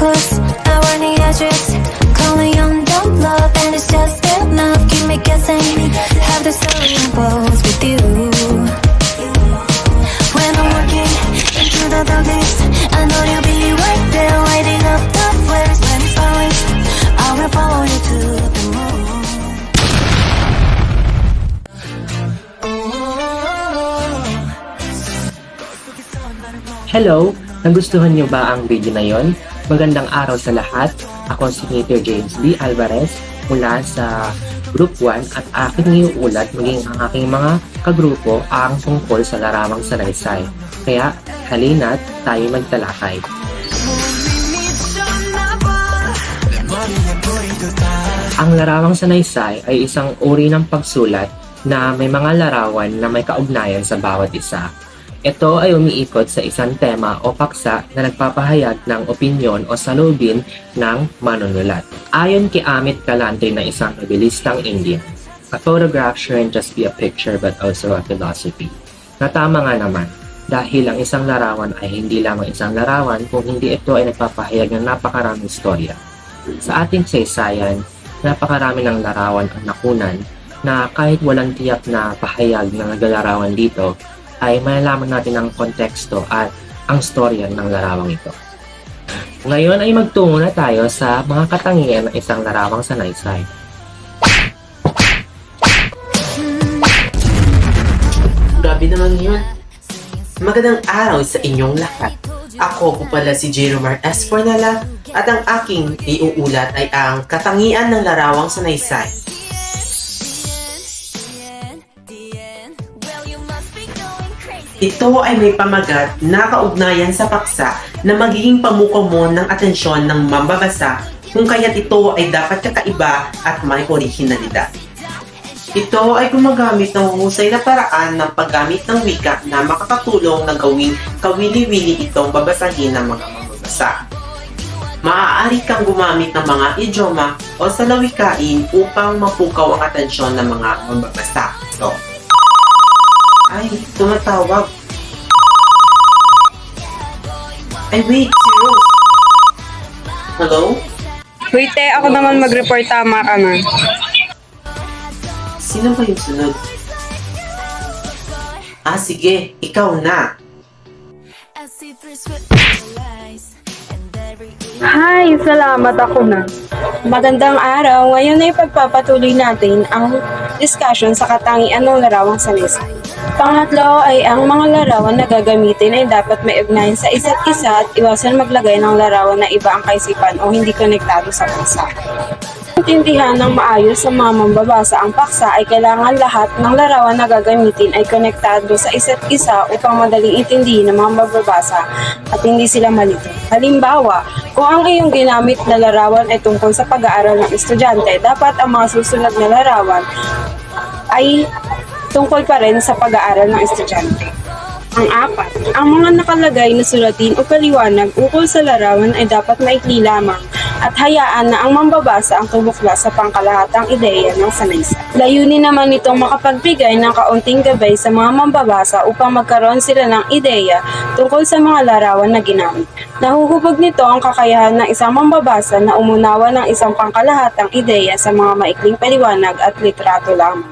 close, I want the address. Calling on dumb love and it's just enough. Keep me guessing, have the story unfolds with you. When I'm walking into the darkness, I know you'll be right there, lighting up the flares. When it's falling, I will follow you to the moon. Hello! Nagustuhan niyo ba ang video na yon? Magandang araw sa lahat. Ako si Major James B. Alvarez mula sa Group 1 at aking iuulat maging ang aking mga kagrupo ang tungkol sa larawang sanaysay. Kaya halina't tayo magtalakay. Ang larawang sanaysay ay isang uri ng pagsulat na may mga larawan na may kaugnayan sa bawat isa. Ito ay umiikot sa isang tema o paksa na nagpapahayag ng opinyon o saloobin ng manunulat. Ayon kay Amit Kalantay na isang novelistang Indian, a photograph shouldn't just be a picture but also a philosophy. Natama nga naman, dahil ang isang larawan ay hindi lamang isang larawan kung hindi ito ay nagpapahayag ng napakaraming istorya. Sa ating saysayan, napakarami ng larawan ang nakunan na kahit walang tiyak na pahayag ng naglalarawan dito, ay malalaman natin ang konteksto at ang storya ng larawang ito. Ngayon ay magtungo na tayo sa mga katangian ng isang larawang sanaysay. Grabe naman yun. Magandang araw sa inyong lahat. Ako po pala si Jeromar S. Fornala at ang aking iuulat ay ang katangian ng larawang sanaysay. Ito ay may pamagat na kaugnayan sa paksa na magiging pamuko mo ng atensyon ng mambabasa kung kaya't ito ay dapat kakaiba at may orihinalidad. Ito ay gumagamit ng husay na paraan ng paggamit ng wika na makakatulong na gawing kawili-wili itong babasahin ng mga mambabasa. Maaari kang gumamit ng mga idioma o salawikain upang mapukaw ang atensyon ng mga mambabasa. Ay, tumatawag. Ay, wait, si Rose. Hello? Wait ako naman mag-report, tama ka na. Sino ba yung sunod? Sige, ikaw na. Hi, salamat ako na. Magandang araw, ngayon ay pagpapatuloy natin ang discussion sa katangian ng larawang sanaysay. Pangatlo ay ang mga larawan na gagamitin ay dapat may ugnayan sa isa't isa at iwasan maglagay ng larawan na iba ang kaisipan o hindi konektado sa paksa. Intindihan ng maayos sa mga mambabasa ang paksa ay kailangan lahat ng larawan na gagamitin ay konektado sa isa't isa upang madaling intindihin ng mga mambabasa at hindi sila malito. Halimbawa, kung ang iyong ginamit na larawan ay tungkol sa pag-aaral ng estudyante, dapat ang mga susunod na larawan ay tungkol pa rin sa pag-aaral ng estudyante. Ang apat, ang mga nakalagay na sulatin o paliwanag ukol sa larawan ay dapat maikli lamang at hayaan na ang mambabasa ang tumuklas sa pangkalahatang ideya ng sanaysay. Layunin naman nitong makapagbigay ng kaunting gabay sa mga mambabasa upang magkaroon sila ng ideya tungkol sa mga larawan na ginamit. Nahuhubog nito ang kakayahan ng isang mambabasa na umunawa ng isang pangkalahatang ideya sa mga maikling paliwanag at litrato lamang.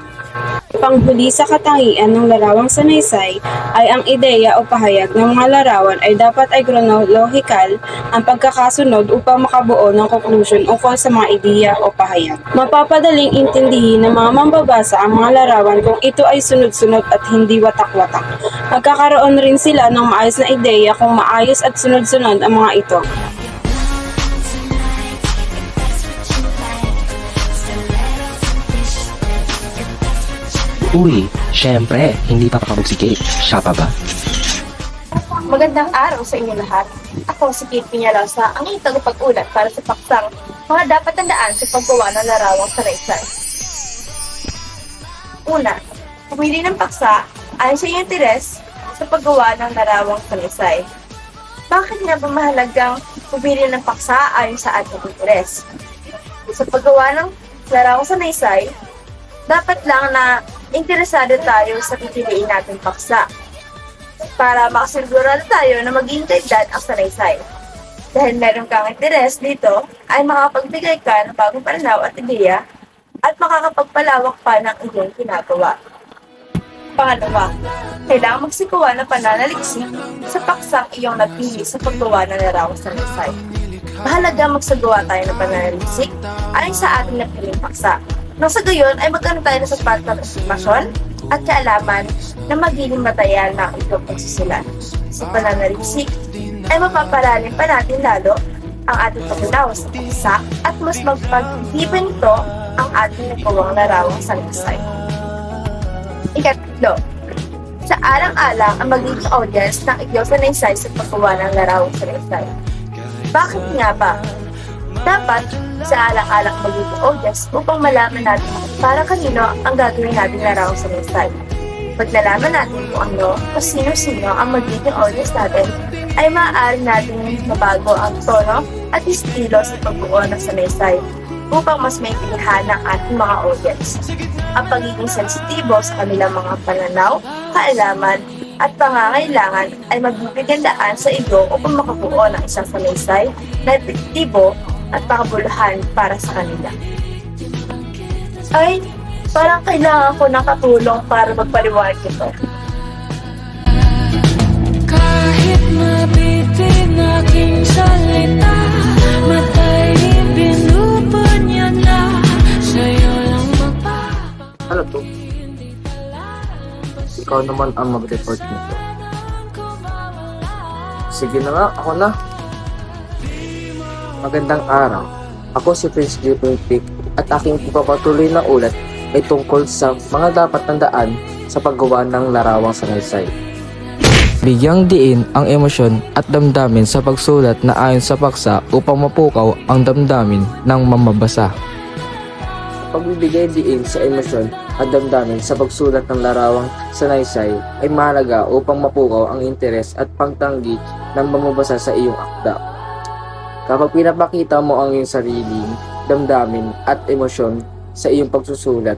Panghuli sa katangian ng larawang sanaysay ay ang ideya o pahayag ng mga larawan ay dapat ay chronological ang pagkakasunod upang makabuo ng conclusion ukol sa mga ideya o pahayag. Mapapadaling intindihin ng mga mambabasa ang mga larawan kung ito ay sunod-sunod at hindi watak-watak. Magkakaroon rin sila ng maayos na ideya kung maayos at sunod-sunod ang mga ito. Uy, syempre, hindi pa pakabugsigit. Siya pa ba? Magandang araw sa inyo lahat. Ako si Kate Piñalosa, ang inyong tagapag-ulat para sa paksang mga dapat tandaan sa paggawa ng larawang sanaysay. Una, pumili ng paksa ayon sa iyong interes sa paggawa ng larawang sanaysay. Bakit nga ba mahalagang pumili ng paksa ayon sa ating interes? Sa paggawa ng larawang sanaysay, dapat lang na interesado tayo sa pipiliin nating paksa para makasigurado tayo na maging kaedad ang sanaysay. Dahil meron kang interes dito, ay makapagbigay ka ng bagong pananaw at ideya at makakapagpalawak pa ng iyong ginagawa. Pangalawa, kailangan magsikuha ng pananaliksik sa paksang iyong napili sa paggawa ng larawang salaysay. Mahalaga magsagawa tayo ng pananaliksik ayon sa ating napiling paksa. Nang sa gayon ay magkaroon tayo ng sapat na informasyon at kaalaman na magiging matayan ng iyong pagsusulat. Sa pananaliksik ay mapapalalim pa natin lalo ang ating pagkanaw sa paksa at mas magpagtibay nito ang ating nagawang larawang salaysay. Ikatlo, sa alang-alang ang magiging audience ng iyong salaysay sa paggawa ng larawang salaysay. Bakit nga ba? Dapat sa alang-alang magiging audience upang malaman natin para kanino ang gagawin natin larawang salaysay. Pag nalaman natin kung ano o sino-sino ang magiging audience natin, ay maaari natin mabago ang tono at estilo sa pagbuo ng salaysay upang mas maintindihan ng ating mga audience. Ang pagiging sensitibo sa kanilang mga pananaw, kaalaman, at pangangailangan ay magbibigyan daan sa iyo upang makabuo ng isang salaysay na epektibo at makabuluhan para sa kanila. Ay, parang kailangan ko ng katulong para magpaliwanag ito. Kahit mabitin aking salita, matay binubod niya na sa'yo lang Ano to? Ikaw naman ang mag-report nito. Sige na nga, ako na. Magandang araw. Ako si Prince J. Pick at aking ipapatuloy na ulat ay tungkol sa mga dapat tandaan sa paggawa ng larawang salaysay. Bigyang diin ang emosyon at damdamin sa pagsulat na ayon sa paksa upang mapukaw ang damdamin ng mamabasa. Pagbibigay diin sa emosyon at damdamin sa pagsulat ng larawang salaysay ay mahalaga upang mapukaw ang interes at pagtanggi ng mamabasa sa iyong akda. Kapag pinapakita mo ang iyong sariling damdamin at emosyon sa iyong pagsusulat,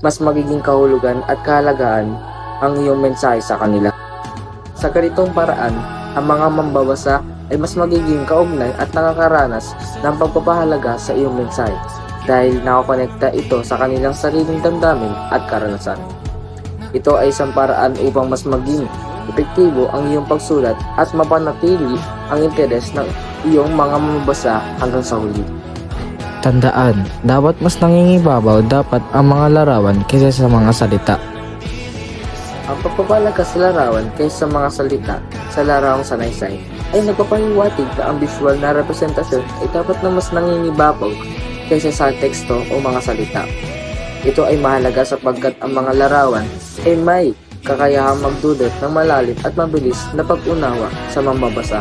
mas magiging kahulugan at kahalagaan ang iyong mensahe sa kanila. Sa ganitong paraan, ang mga mambabasa ay mas magiging kaugnay at nakakaranas ng pagpapahalaga sa iyong mensahe dahil nakakonekta ito sa kanilang sariling damdamin at karanasan. Ito ay isang paraan upang mas maging epektibo ang iyong pagsulat at mapanatili ang interes ng iyong mga mambabasa hanggang sa huli. Tandaan, dapat mas nangingibabaw dapat ang mga larawan kaysa sa mga salita. Ang pagpapalaga sa larawan kaysa sa mga salita sa larawang salaysay ay nagpapahiwatig na ang visual na representasyon ay dapat na mas nangingibabaw kaysa sa teksto o mga salita. Ito ay mahalaga sapagkat ang mga larawan ay may kakayahang magdulot ng malalim at mabilis na pag-unawa sa mambabasa.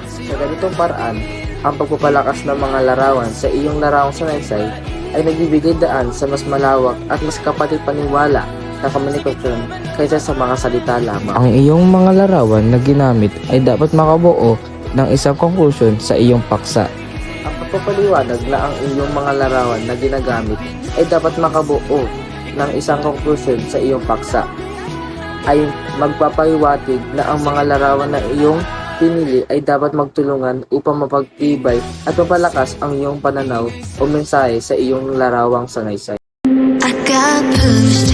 Sa ganitong paraan, ang pagpapalakas ng mga larawan sa iyong larawang salaysay ay nagbibigay daan sa mas malawak at mas kapatid-paniwala na komunikasyon kaysa sa mga salita lamang. Ang iyong mga larawan na ginamit ay dapat makabuo ng isang konklusyon sa iyong paksa. Ang pagpapaliwanag na ang iyong mga larawan na ginagamit ay dapat makabuo ng isang konklusyon sa iyong paksa ay magpapahiwatig na ang mga larawan na iyong pinili ay dapat magtulungan upang mapagtibay at mapalakas ang iyong pananaw o mensahe sa iyong larawang salaysay. I got pushed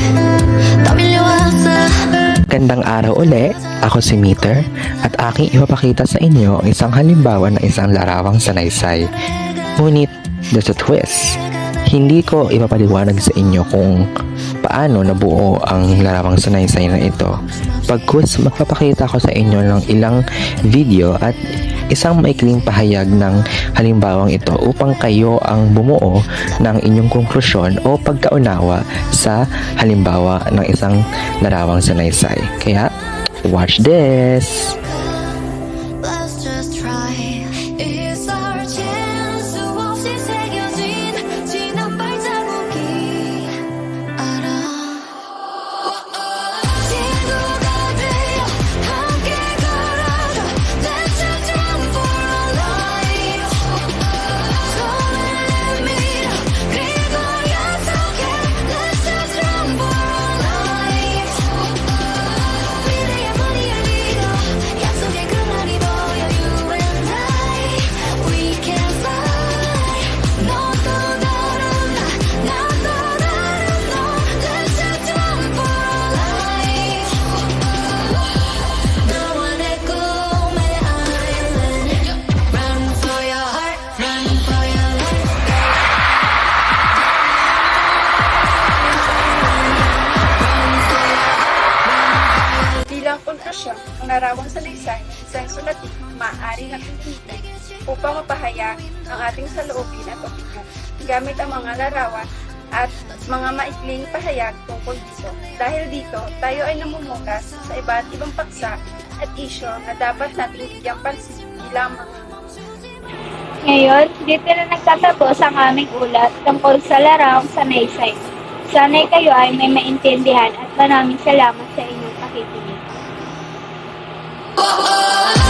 Gandang araw uli, ako si Meter at aking ipapakita sa inyo ang isang halimbawa ng isang larawang salaysay. Ngunit, there's a twist. Hindi ko ipapaliwanag sa inyo kung paano nabuo ang larawang salaysay na ito. Pagkus magpapakita ko sa inyo ng ilang video at isang maikling pahayag ng halimbawang ito upang kayo ang bumuo ng inyong konklusyon o pagkaunawa sa halimbawa ng isang larawang salaysay. Kaya, watch this! Let's just try. It's our chance. 수없이 새겨진 지난 발자국이 알아. 친구가 되어 함께 걸어가. Let's just run for our lives. 손을 내밀어 그리고 약속해. Let's just run for our lives. 미래의 머리를 잃어. informative maaari natin gamitin upang mapahayag ang ating saloobin at opinion gamit ang mga larawan at mga maikling pahayag tungkol dito. Dahil dito, tayo ay namumukas sa iba't ibang paksa at isyo na dapat nating bigyang pansin bilang mga Ngayon, dito na nagtatapos ang aming ulat tungkol sa larawang sanaysay. Sana'y kayo ay may maintindihan at maraming salamat sa inyong pakikinig. oh, oh.